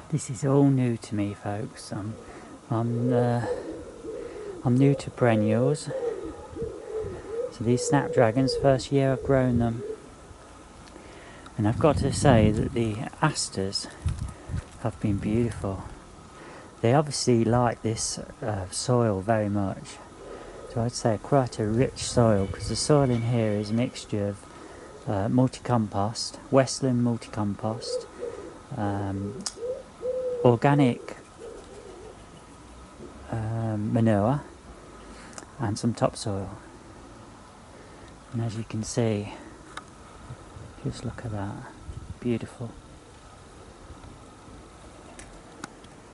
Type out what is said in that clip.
This is all new to me, folks. I'm new to perennials. So these snapdragons, first year I've grown them, and I've got to say that the asters have been beautiful. They obviously like this soil very much. So I'd say quite a rich soil, because the soil in here is a mixture of multi-compost, Westland multi-compost, organic manure and some topsoil. And as you can see, just look at that, beautiful.